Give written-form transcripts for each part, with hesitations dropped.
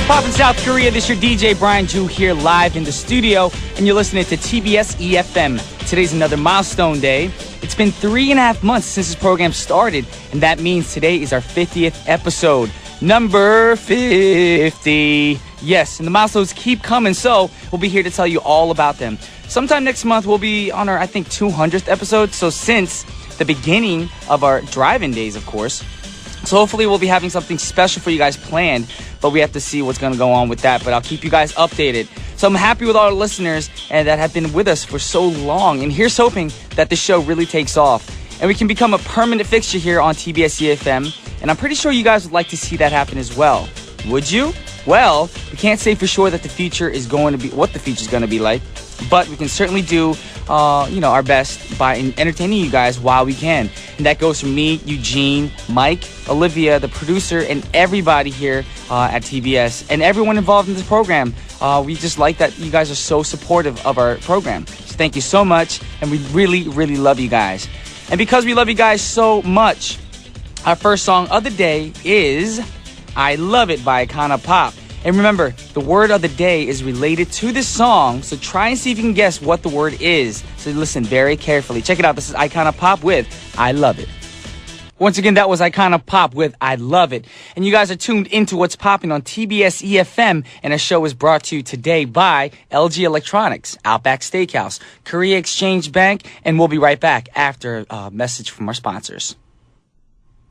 Poppin, South Korea. This is your DJ Brian Ju here live in the studio, and you're listening to TBS efm. Today's another milestone day. It's been 3.5 months since this program started, and that means today is our 50th episode. Number 50. Yes, and the milestones keep coming, so we'll be here to tell you all about them. Sometime next month, we'll be on our, 200th episode, so since the beginning of our drive-in days, of course. So hopefully we'll be having something special for you guys planned, but we have to see what's going to go on with that. But I'll keep you guys updated. So I'm happy with all our listeners and that have been with us for so long. And here's hoping that the show really takes off and we can become a permanent fixture here on TBS efm. And I'm pretty sure you guys would like to see that happen as well. Would you? Well, we can't say for sure that the future is going to be what the future is going to be like, but we can certainly do our best by entertaining you guys while we can. And that goes from me, Eugene, Mike, Olivia, the producer, and everybody here at TBS and everyone involved in this program. We just like that you guys are so supportive of our program. So thank you so much, and we really, really love you guys. And because we love you guys so much, our first song of the day is I Love It by Icona Pop. And remember, the word of the day is related to this song, so try and see if you can guess what the word is. So listen very carefully. Check it out. This is Icona Pop with I Love It. Once again, that was Icona Pop with I Love It. And you guys are tuned into What's Popping on TBS efm, and our show is brought to you today by LG Electronics, Outback Steakhouse, Korea Exchange Bank, and we'll be right back after a message from our sponsors.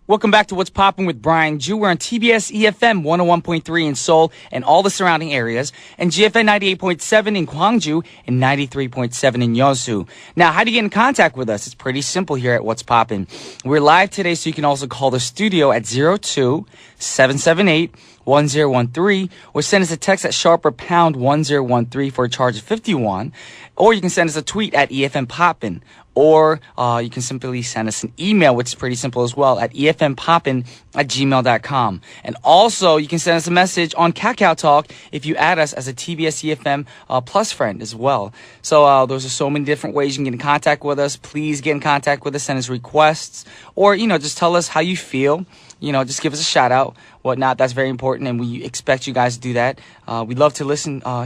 Welcome back to What's Poppin' with Brian Ju. We're on TBS efm 101.3 in Seoul and all the surrounding areas, and GFN 98.7 in Gwangju and 93.7 in Yeosu. Now, how do you get in contact with us? It's pretty simple here at What's Poppin'. We're live today, so you can also call the studio at 02-778-1013 or send us a text at sharper pound 1013 for a charge of 51, or you can send us a tweet at EFM Poppin'. Or you can simply send us an email, which is pretty simple as well, at efmpoppin@gmail.com. And also, you can send us a message on Kakao Talk if you add us as a TBS EFM Plus friend as well. So those are so many different ways you can get in contact with us. Please get in contact with us, send us requests, or, just tell us how you feel. Just give us a shout out, whatnot. That's very important, and we expect you guys to do that. We'd love to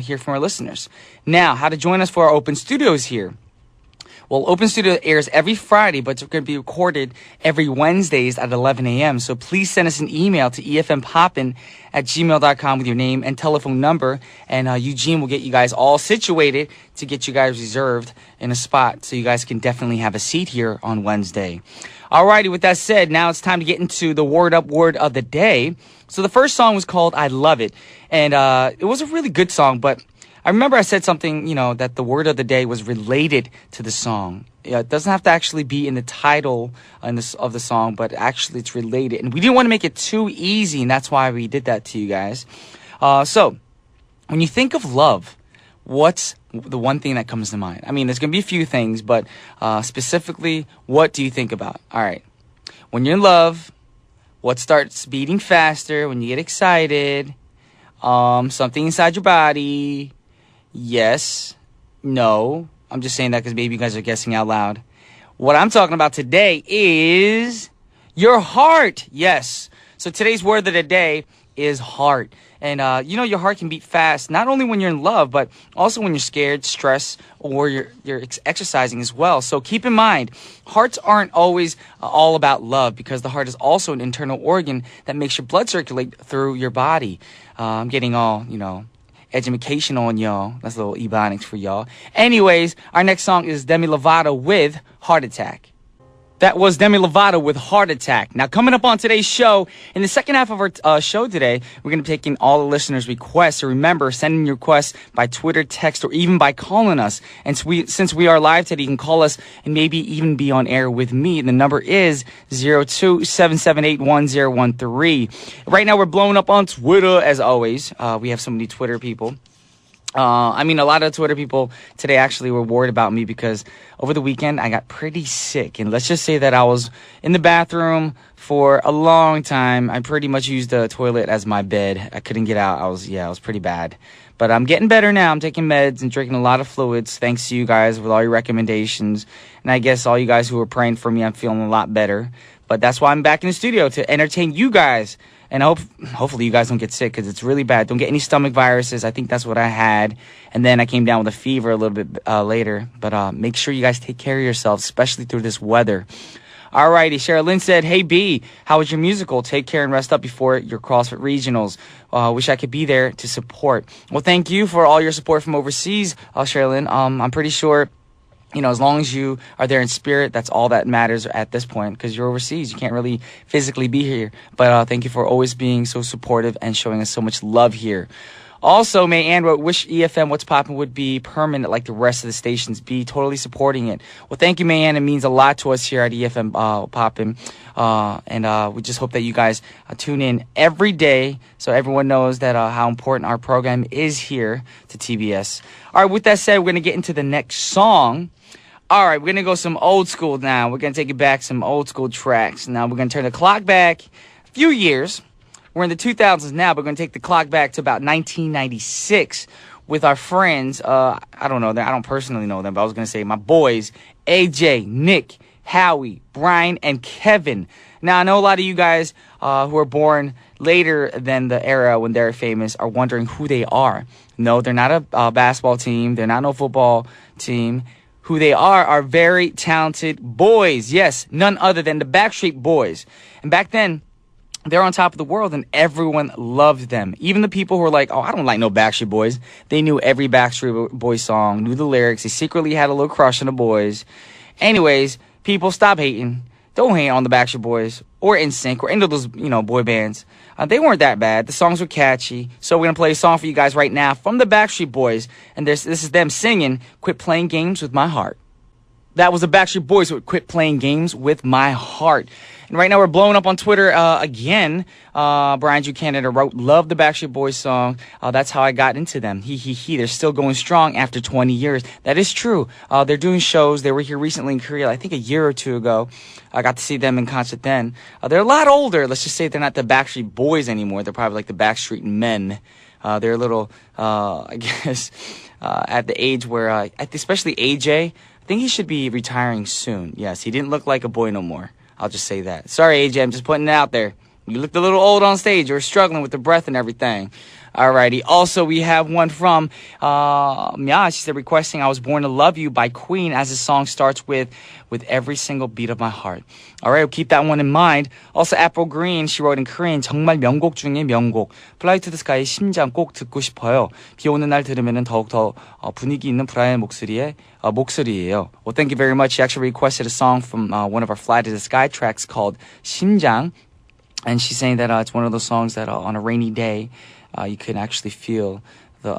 hear from our listeners. Now, how to join us for our open studios here. Well, Open Studio airs every Friday, but it's going to be recorded every Wednesdays at 11 a.m. So please send us an email to efmpoppin@gmail.com with your name and telephone number, and Eugene will get you guys all situated to get you guys reserved in a spot so you guys can definitely have a seat here on Wednesday. Alrighty, with that said, now it's time to get into the word up word of the day. So the first song was called I Love It, and it was a really good song, but I remember I said something, that the word of the day was related to the song. It doesn't have to actually be in the title of the song, but actually it's related. And we didn't want to make it too easy, and that's why we did that to you guys. So, when you think of love, what's the one thing that comes to mind? I mean, there's going to be a few things, but specifically, what do you think about? All right. When you're in love, what starts beating faster when you get excited? Something inside your body. Yes, no. I'm just saying that because maybe you guys are guessing out loud. What I'm talking about today is your heart. Yes. So today's word of the day is heart. And, your heart can beat fast, not only when you're in love, but also when you're scared, stressed, or you're exercising as well. So keep in mind, hearts aren't always all about love, because the heart is also an internal organ that makes your blood circulate through your body. I'm getting all, education on y'all. That's a little ebonics for y'all. Anyways, our next song is Demi Lovato with Heart Attack. That was Demi Lovato with Heart Attack. Now, coming up on today's show, in the second half of our show today, we're going to be taking all the listeners' requests. So remember, sending your requests by Twitter, text, or even by calling us. And since we are live today, you can call us and maybe even be on air with me. The number is 02-778-1013. Right now, we're blowing up on Twitter, as always. We have so many Twitter people. A lot of Twitter people today actually were worried about me because over the weekend I got pretty sick. And let's just say that I was in the bathroom for a long time. I pretty much used the toilet as my bed. I couldn't get out. I was pretty bad. But I'm getting better now. I'm taking meds and drinking a lot of fluids thanks to you guys with all your recommendations. And I guess all you guys who were praying for me, I'm feeling a lot better. But that's why I'm back in the studio to entertain you guys. And hopefully you guys don't get sick because it's really bad. Don't get any stomach viruses. I think that's what I had. And then I came down with a fever a little bit later. But make sure you guys take care of yourselves, especially through this weather. Alrighty, Sherilyn said, "Hey B, how was your musical? Take care and rest up before your CrossFit regionals. Wish I could be there to support." Well, thank you for all your support from overseas, Sherilyn. I'm pretty sure, as long as you are there in spirit, that's all that matters at this point because you're overseas. You can't really physically be here. But thank you for always being so supportive and showing us so much love here. Also, May Ann wrote, "Wish EFM What's Poppin' would be permanent like the rest of the stations. Be totally supporting it." Well, thank you, May Ann. It means a lot to us here at EFM Poppin'. And we just hope that you guys tune in every day so everyone knows that how important our program is here to TBS. All right, with that said, we're going to get into the next song. All right, we're going to go some old school now. We're going to take it back, some old school tracks. Now, we're going to turn the clock back a few years. We're in the 2000s now, but we're going to take the clock back to about 1996 with our friends. I don't know them. I don't personally know them, but I was going to say my boys, AJ, Nick, Howie, Brian, and Kevin. Now, I know a lot of you guys who are born later than the era when they're famous are wondering who they are. No, they're not a basketball team. They're not no football team. Who they are very talented boys. Yes, none other than the Backstreet Boys. And back then, they're on top of the world and everyone loved them. Even the people who were like, "Oh, I don't like no Backstreet Boys." They knew every Backstreet Boys song, knew the lyrics. They secretly had a little crush on the boys. Anyways, people, stop hating. Don't hate on the Backstreet Boys or NSYNC or any of those, boy bands. They weren't that bad. The songs were catchy. So we're going to play a song for you guys right now from the Backstreet Boys. And this is them singing "Quit Playing Games with My Heart." That was the Backstreet Boys with "Quit Playing Games with My Heart." And right now we're blowing up on Twitter again. Brian Ju Canada wrote, "Love the Backstreet Boys song. That's how I got into them. He. They're still going strong after 20 years. That is true. They're doing shows. They were here recently in Korea, I think a year or two ago. I got to see them in concert then. They're a lot older. Let's just say they're not the Backstreet Boys anymore. They're probably like the Backstreet Men. They're a little, I guess, at the age where, especially AJ, I think he should be retiring soon. Yes, he didn't look like a boy no more. I'll just say that. Sorry, AJ, I'm just putting it out there. You looked a little old on stage. You were struggling with the breath and everything. Alrighty. Also, we have one from Mia. She said, requesting "I Was Born to Love You" by Queen, as the song starts with every single beat of my heart. Alright, we'll keep that one in mind. Also, April Green, she wrote in Korean, "정말 명곡 중에 명곡. Fly to the Sky의 심장 꼭 듣고 싶어요. 비 오는 날 들으면 더욱더 분위기 있는 브라이언 목소리예요." Well, thank you very much. She actually requested a song from one of our Fly to the Sky tracks called 심장. And she's saying that it's one of those songs that on a rainy day, you can actually feel the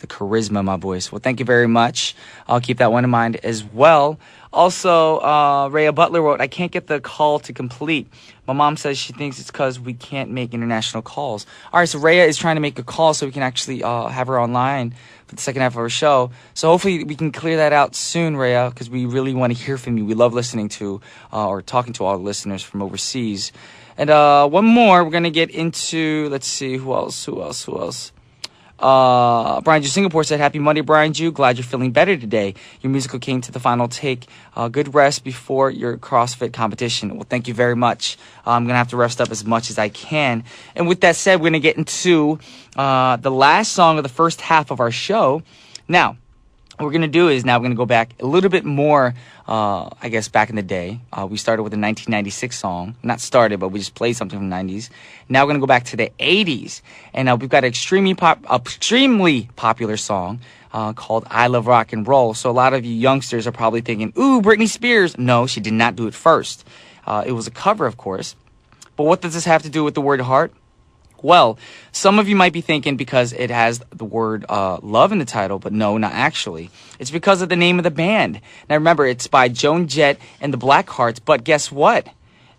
charisma in my voice. Well, thank you very much. I'll keep that one in mind as well. Also, Rhea Butler wrote, "I can't get the call to complete. My mom says she thinks it's because we can't make international calls." All right, so Rhea is trying to make a call so we can actually have her online for the second half of our show. So hopefully we can clear that out soon, Rhea, because we really want to hear from you. We love listening to or talking to all the listeners from overseas. And one more, we're going to get into, let's see, who else? Brian Ju Singapore said, "Happy Monday, Brian Ju. Glad you're feeling better today. Your musical came to the final take. Good rest before your CrossFit competition." Well, thank you very much. I'm going to have to rest up as much as I can. And with that said, we're going to get into the last song of the first half of our show. Now, what we're going to do is we're going to go back a little bit more, back in the day. We started with a 1996 song. Not started, but we just played something from the 90s. Now we're going to go back to the 80s. And we've got an extremely popular song called "I Love Rock and Roll." So a lot of you youngsters are probably thinking, "Ooh, Britney Spears." No, she did not do it first. It was a cover, of course. But what does this have to do with the word heart? Well, some of you might be thinking because it has the word love in the title, but no, not actually. It's because of the name of the band. Now remember, it's by Joan Jett and the Blackhearts, but guess what?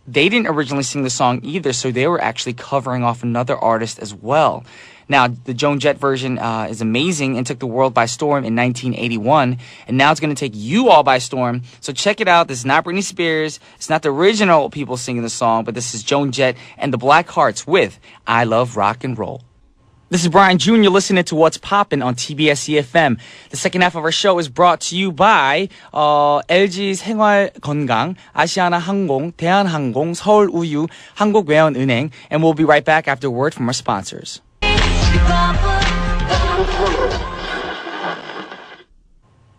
They didn't originally sing the song either, so they were actually covering off another artist as well. Now, the Joan Jett version is amazing and took the world by storm in 1981, and now it's going to take you all by storm. So check it out. This is not Britney Spears. It's not the original people singing the song, but this is Joan Jett and the Blackhearts with "I Love Rock and Roll." This is Brian Jr. listening to What's Poppin' on TBS efm. The second half of our show is brought to you by LG 생활건강, 아시아나항공, 대한항공, 서울우유, 한국외환은행, and we'll be right back after a word from our sponsors.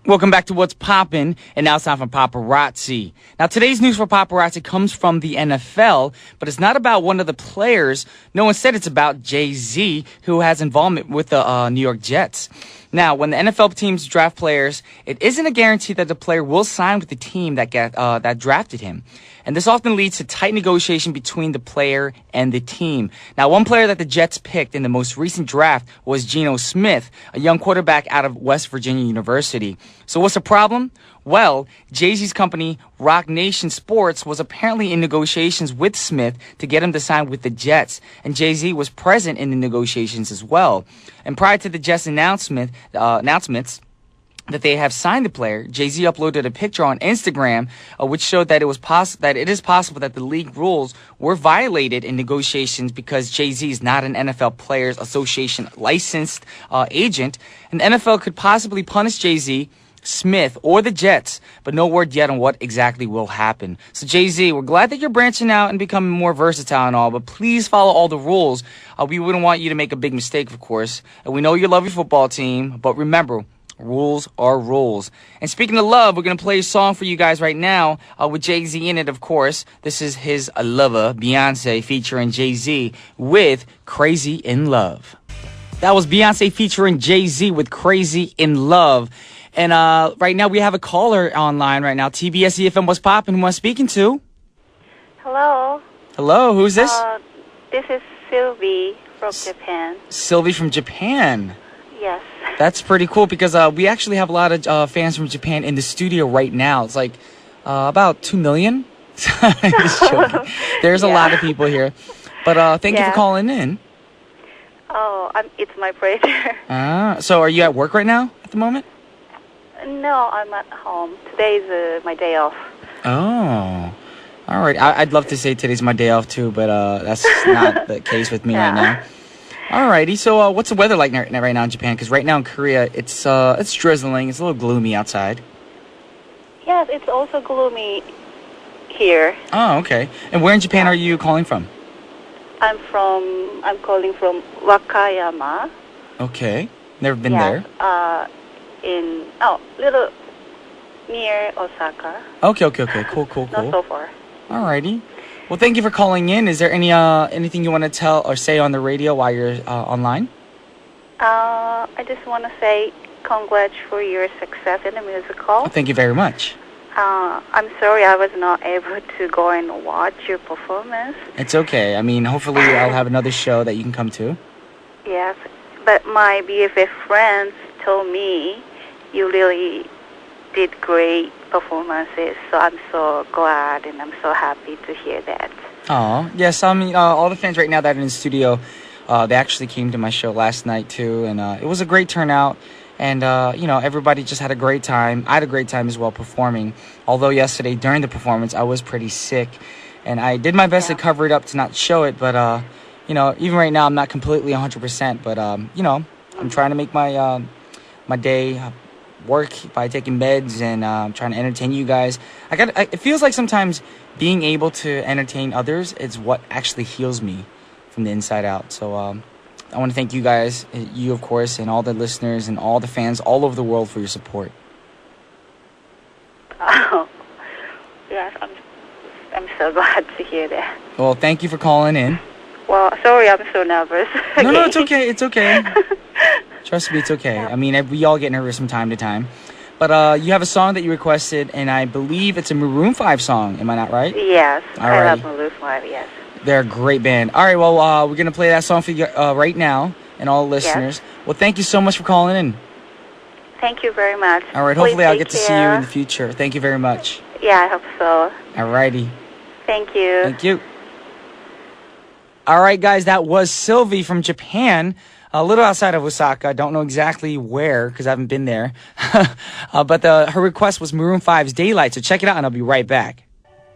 Welcome back to What's Poppin', and now it's time for Paparazzi. Now, today's news for Paparazzi comes from the NFL, but it's not about one of the players. No, instead it's about Jay-Z, who has involvement with the New York Jets. Now, when the NFL teams draft players, it isn't a guarantee that the player will sign with the team that drafted him. And this often leads to tight negotiation between the player and the team. Now, one player that the Jets picked in the most recent draft was Geno Smith, a young quarterback out of West Virginia University. So what's the problem? Well, Jay-Z's company, Rock Nation Sports, was apparently in negotiations with Smith to get him to sign with the Jets. And Jay-Z was present in the negotiations as well. And prior to the Jets announcements that they have signed the player, Jay-Z uploaded a picture on Instagram, which showed that it is possible that the league rules were violated in negotiations because Jay-Z is not an NFL Players Association licensed agent, and the NFL could possibly punish Jay-Z, Smith, or the Jets, but no word yet on what exactly will happen. So Jay-Z, we're glad that you're branching out and becoming more versatile and all, but please follow all the rules. We wouldn't want you to make a big mistake, of course. And we know you love your football team, but remember, rules are rules. And speaking of love, we're going to play a song for you guys right now with Jay-Z in it, of course. This is his lover, Beyonce, featuring Jay-Z with Crazy in Love. That was Beyonce featuring Jay-Z with Crazy in Love. And right now we have a caller online right now. TBS efm, what's poppin'? Who am I speaking to? Hello. Hello, who's this? This is Sylvie from Japan. Sylvie from Japan. Yes. That's pretty cool because we actually have a lot of fans from Japan in the studio right now. It's like about 2 million. Just joking. There's a lot of people here. But thank you for calling in. Oh, it's my pleasure. So are you at work right now at the moment? No, I'm at home. Today is my day off. Oh. All right. I'd love to say today's my day off too, but that's not the case with me right now. Alrighty, so what's the weather like right now in Japan? Because right now in Korea, it's drizzling. It's a little gloomy outside. Yes, it's also gloomy here. Oh, okay. And where in Japan are you calling from? I'm calling from Wakayama. Okay. Never been there. Little near Osaka. Okay. Cool. Not so far. Alrighty. Well, thank you for calling in. Is there anything you want to tell or say on the radio while you're online? I just want to say congrats for your success in the musical. Thank you very much. I'm sorry I was not able to go and watch your performance. It's okay. I mean, hopefully I'll have another show that you can come to. Yes, but my BFF friends told me you really did great performances, so I'm so glad and I'm so happy to hear that. Oh, yes. I mean, all the fans right now that are in the studio, they actually came to my show last night too, and it was a great turnout. And, everybody just had a great time. I had a great time as well performing. Although yesterday during the performance, I was pretty sick. And I did my best to cover it up to not show it. But, even right now, I'm not completely 100%. But, I'm trying to make my my day work by taking meds and trying to entertain you guys. It feels like sometimes being able to entertain others is what actually heals me from the inside out. So I want to thank you guys, you of course, and all the listeners and all the fans all over the world for your support. Oh, yes, I'm so glad to hear that. Well, thank you for calling in. Well, sorry, I'm so nervous. No, it's okay. It's okay. Trust me, it's okay. I mean, we all get nervous from time to time. But you have a song that you requested, and I believe it's a Maroon 5 song. Am I not right? Yes, all right. I love Maroon 5, yes. They're a great band. All right, well, we're going to play that song for you right now, and all the listeners. Yes. Well, thank you so much for calling in. Thank you very much. All right, hopefully I'll get to see you in the future. Thank you very much. Yeah, I hope so. All righty. Thank you. Thank you. All right, guys, that was Sylvie from Japan. A little outside of Osaka. I don't know exactly where because I haven't been there. But her request was Maroon 5's Daylight. So check it out and I'll be right back.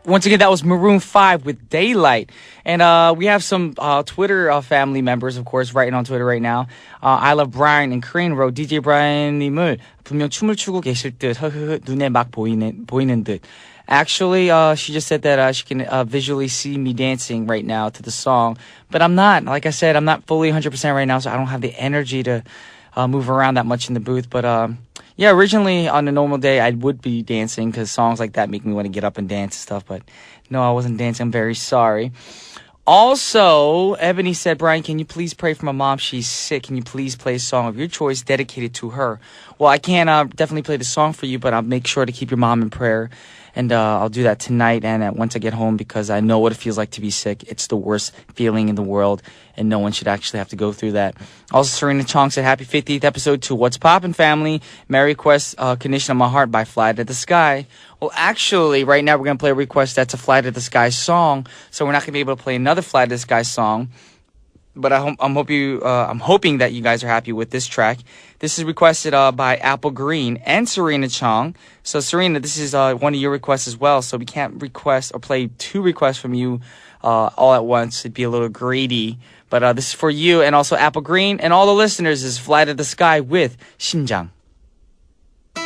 Once again, that was Maroon 5 with Daylight. And we have some Twitter family members, of course, writing on Twitter right now. I Love Brian and Korean wrote, DJ브라이언님을 분명 춤을 추고 계실 듯, 눈에 막 보이는 듯. Actually, she just said that she can visually see me dancing right now to the song. But I'm not. Like I said, I'm not fully 100% right now, so I don't have the energy to move around that much in the booth. But yeah, originally on a normal day, I would be dancing because songs like that make me want to get up and dance and stuff. But no, I wasn't dancing. I'm very sorry. Also, Ebony said, Brian, can you please pray for my mom? She's sick. Can you please play a song of your choice dedicated to her? Well, I can't definitely play the song for you, but I'll make sure to keep your mom in prayer. And I'll do that tonight and once I get home because I know what it feels like to be sick. It's the worst feeling in the world, and no one should actually have to go through that. Also, Serena Chong said, happy 50th episode to What's Poppin' family. Merry request, Condition of My Heart by Fly to the Sky. Well, actually, right now we're going to play a request that's a Fly to the Sky song, so we're not going to be able to play another Fly to the Sky song. But I'm hoping that you guys are happy with this track. This is requested by Apple Green and Serena Chong. So Serena, this is one of your requests as well. So we can't request or play two requests from you all at once. It'd be a little greedy. But this is for you and also Apple Green and all the listeners. This is Fly to the Sky with 심장. I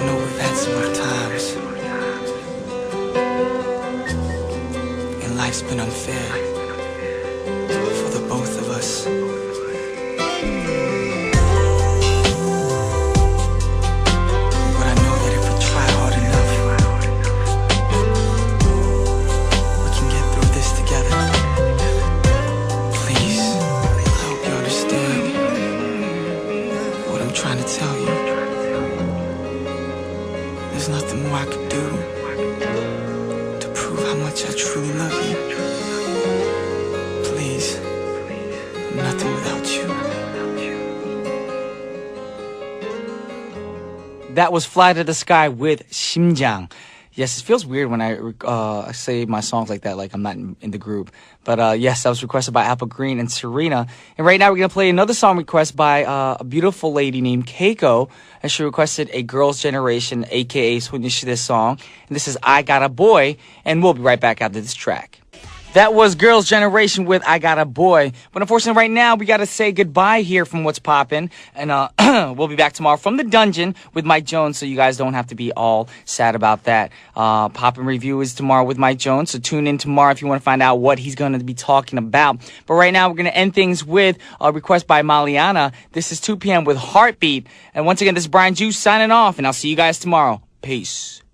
know we've had some rough times. Life's been unfair for the both of us. But I know that if we try hard enough, we can get through this together. Please, I hope you understand what I'm trying to tell you. There's nothing more I could do to prove how much I truly love you. Please, I'm nothing without you. That was Fly to the Sky with 심장. Yes, it feels weird when I say my songs like that, like I'm not in the group. But yes, that was requested by Apple Green and Serena. And right now we're going to play another song request by a beautiful lady named Keiko. And she requested a Girls' Generation, a.k.a. 소녀시대 song. And this is I Got a Boy. And we'll be right back after this track. That was Girls' Generation with I Got a Boy. But unfortunately right now we got to say goodbye here from What's Poppin'. And we'll be back tomorrow from the dungeon with Mike Jones so you guys don't have to be all sad about that. Poppin' Review is tomorrow with Mike Jones. So tune in tomorrow if you want to find out what he's going to be talking about. But right now we're going to end things with a request by Maliana. This is 2 p.m. with Heartbeat. And once again, this is Brian Juice signing off. And I'll see you guys tomorrow. Peace.